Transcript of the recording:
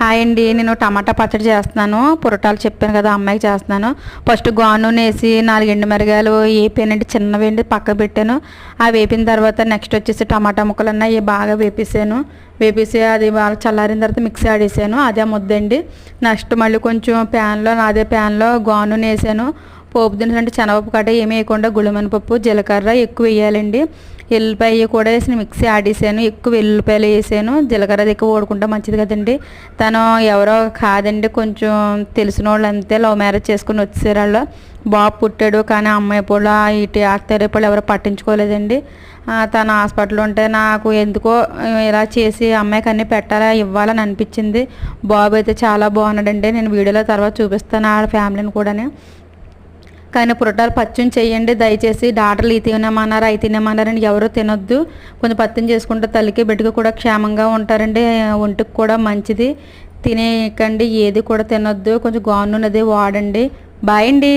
Hi అండి, నేను టమాటా పచ్చడి చేస్తున్నాను. పురటాలు చెప్పాను కదా, అమ్మాయికి చేస్తున్నాను. ఫస్ట్ గాను నూనె వేసి 4 ఎండుమిరగాయలు వేపానండి, చిన్నవి అండి, పక్క పెట్టాను. ఆ వేపిన తర్వాత నెక్స్ట్ వచ్చేసి టమాటా ముక్కలు అన్నీ బాగా వేపేసి అది బాగా చల్లారిన తర్వాత మిక్సీ ఆడేసాను. అదే ముద్దండి. నెక్స్ట్ మళ్ళీ కొంచెం అదే ప్యాన్లో గాను నూనె వేసాను. పోపు దినుసులు అంటే శనగపప్పు కట్ట ఏమి వేయకుండా గుళ్ళమనపప్పు, జీలకర్ర ఎక్కువ వేయాలండి. ఎల్లిపాయ కూడా వేసి మిక్సీ ఆడేసాను. ఎక్కువ వెల్లుల్లిపాయలు వేసాను. జీలకర్ర ఎక్కువ ఓడుకుంటే మంచిది కదండి. తను ఎవరో కాదండి, కొంచెం తెలిసిన వాళ్ళు అంతే, లవ్ మ్యారేజ్ చేసుకుని వచ్చేసారు. వాళ్ళు బాబు పుట్టాడు, కానీ అమ్మాయి కూడా ఇటు అత్తరేపళ్ళు ఎవరో పట్టించుకోలేదండి. తను హాస్పిటల్ ఉంటే నాకు ఎందుకో ఇలా చేసి అమ్మాయికి అన్నీ పెట్టాలా, ఇవ్వాలని అనిపించింది. బాబు అయితే చాలా బాగున్నాడండి. నేను వీడియోలో తర్వాత చూపిస్తాను ఆ ఫ్యామిలీని కూడా. కానీ పురటాలు పచ్చని చేయండి దయచేసి. డాక్టర్లు ఇది తినమన్నారు, అవి తినమన్నారని ఎవరో తినొద్దు. కొంచెం పచ్చని చేసుకుంటే తల్లికి బిడ్డకి కూడా క్షేమంగా ఉంటారండి. ఒంటికి కూడా మంచిది. తినేయకండి, ఏది కూడా తినొద్దు. కొంచెం గాను నూనె అది వాడండి. బాయ్ అండి.